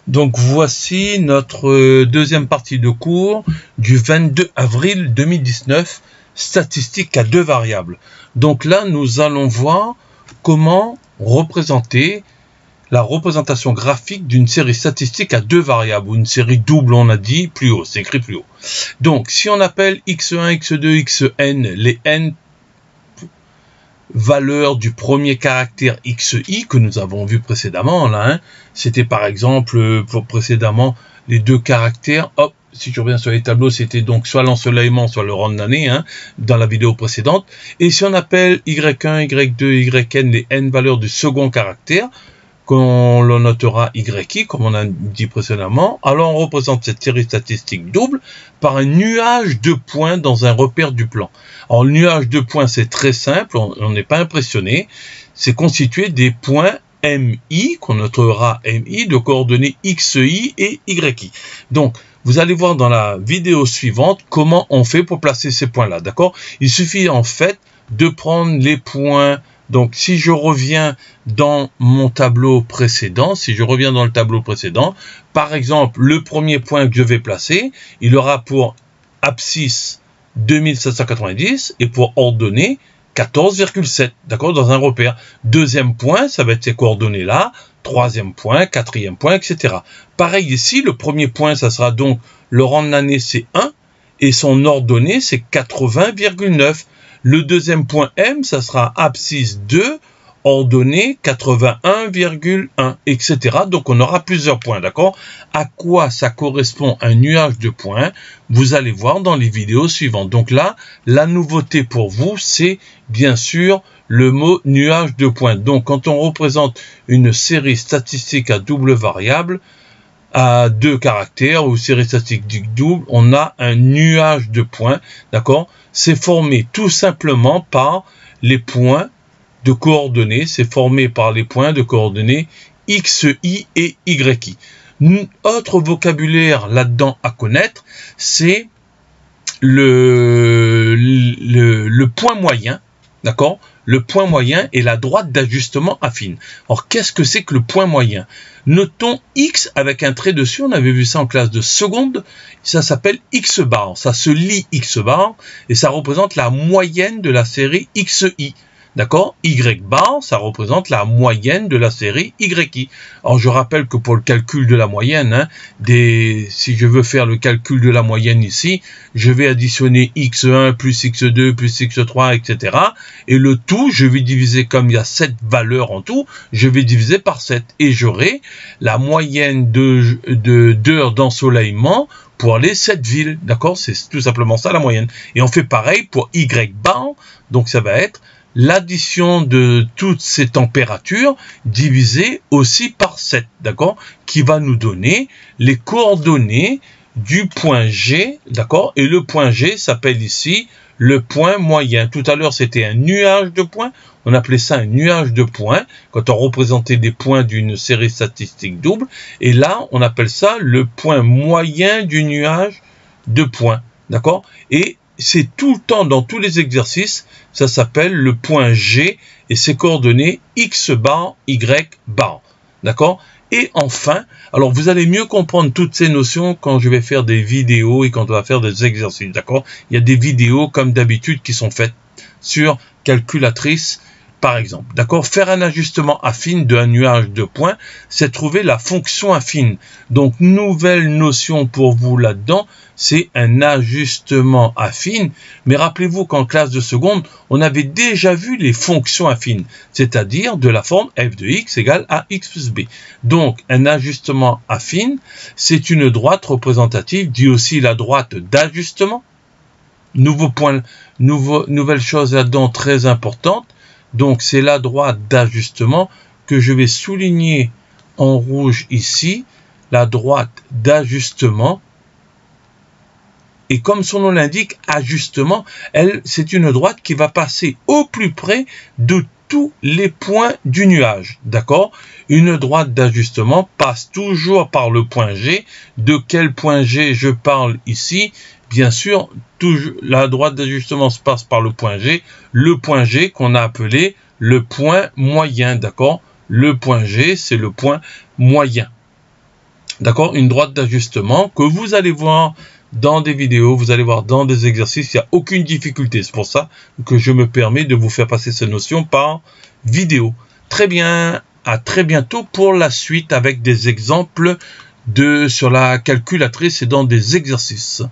Donc voici notre deuxième partie de cours du 22 avril 2019, statistiques à deux variables. Donc là, nous allons voir comment représenter la représentation graphique d'une série statistique à deux variables, ou une série double, on a dit plus haut, c'est écrit plus haut. Donc si on appelle x1, x2, xn les n valeurs du premier caractère xi que nous avons vu précédemment, là, hein, c'était par exemple précédemment les deux caractères, hop, si je reviens sur les tableaux, c'était donc soit l'ensoleillement, soit le rang de l'année, hein, dans la vidéo précédente. Et si on appelle y1, y2, yn les n valeurs du second caractère, qu'on le notera yi, comme on a dit précédemment, alors on représente cette série statistique double par un nuage de points dans un repère du plan. Alors le nuage de points, c'est très simple, on n'est pas impressionné, c'est constitué des points MI, qu'on notera MI, de coordonnées XI et YI. Donc, vous allez voir dans la vidéo suivante comment on fait pour placer ces points-là, d'accord? Il suffit en fait de prendre les points. Donc, si je reviens dans mon tableau précédent, par exemple, le premier point que je vais placer, il aura pour abscisse 2790 et pour ordonnée 14,7, d'accord, dans un repère. Deuxième point, ça va être ces coordonnées-là, troisième point, quatrième point, etc. Pareil ici, le premier point, ça sera donc le rang de l'année, c'est 1, et son ordonnée, c'est 80,9. Le deuxième point M, ça sera abscisse 2, ordonnée 81,1, etc. Donc, on aura plusieurs points, d'accord? À quoi ça correspond un nuage de points? Vous allez voir dans les vidéos suivantes. Donc là, la nouveauté pour vous, c'est bien sûr le mot nuage de points. Donc, quand on représente une série statistique à double variable, à deux caractères ou série statistique double, on a un nuage de points, d'accord? C'est formé tout simplement par les points de coordonnées, c'est formé par les points de coordonnées xi et yi. Autre vocabulaire là-dedans à connaître, c'est le point moyen, d'accord? Le point moyen est la droite d'ajustement affine. Alors, qu'est-ce que c'est que le point moyen? Notons X avec un trait dessus, on avait vu ça en classe de seconde, ça s'appelle X bar, ça se lit X bar, et ça représente la moyenne de la série XI. D'accord? Y bar, ça représente la moyenne de la série YI. Alors, je rappelle que pour le calcul de la moyenne, hein, si je veux faire le calcul de la moyenne ici, je vais additionner x1 plus x2 plus x3, etc. Et le tout, je vais diviser, comme il y a 7 valeurs en tout, je vais diviser par 7. Et j'aurai la moyenne d'heures d'ensoleillement pour les 7 villes. D'accord? C'est tout simplement ça la moyenne. Et on fait pareil pour Y bar, donc ça va être l'addition de toutes ces températures divisée aussi par 7, d'accord, qui va nous donner les coordonnées du point G, d'accord, et le point G s'appelle ici le point moyen. Tout à l'heure, c'était un nuage de points, on appelait ça un nuage de points, quand on représentait des points d'une série statistique double, et là, on appelle ça le point moyen du nuage de points, d'accord, et c'est tout le temps dans tous les exercices, ça s'appelle le point G et ses coordonnées x bar, y bar. D'accord? Et enfin, alors vous allez mieux comprendre toutes ces notions quand je vais faire des vidéos et quand on va faire des exercices. D'accord? Il y a des vidéos comme d'habitude qui sont faites sur calculatrice, par exemple. D'accord? Faire un ajustement affine d'un nuage de points, c'est trouver la fonction affine. Donc, nouvelle notion pour vous là-dedans, c'est un ajustement affine. Mais rappelez-vous qu'en classe de seconde, on avait déjà vu les fonctions affines, c'est-à-dire de la forme f de x égale a x plus b. Donc, un ajustement affine, c'est une droite représentative, dit aussi la droite d'ajustement. Nouveau point, nouvelle chose là-dedans très importante. Donc, c'est la droite d'ajustement que je vais souligner en rouge ici, la droite d'ajustement. Et comme son nom l'indique, ajustement, c'est une droite qui va passer au plus près de tous les points du nuage. D'accord? Une droite d'ajustement passe toujours par le point G. De quel point G je parle ici? Bien sûr, la droite d'ajustement se passe par le point G qu'on a appelé le point moyen, d'accord? Le point G, c'est le point moyen. D'accord? Une droite d'ajustement que vous allez voir dans des vidéos, vous allez voir dans des exercices, il n'y a aucune difficulté. C'est pour ça que je me permets de vous faire passer cette notion par vidéo. Très bien, à très bientôt pour la suite avec des exemples sur la calculatrice et dans des exercices.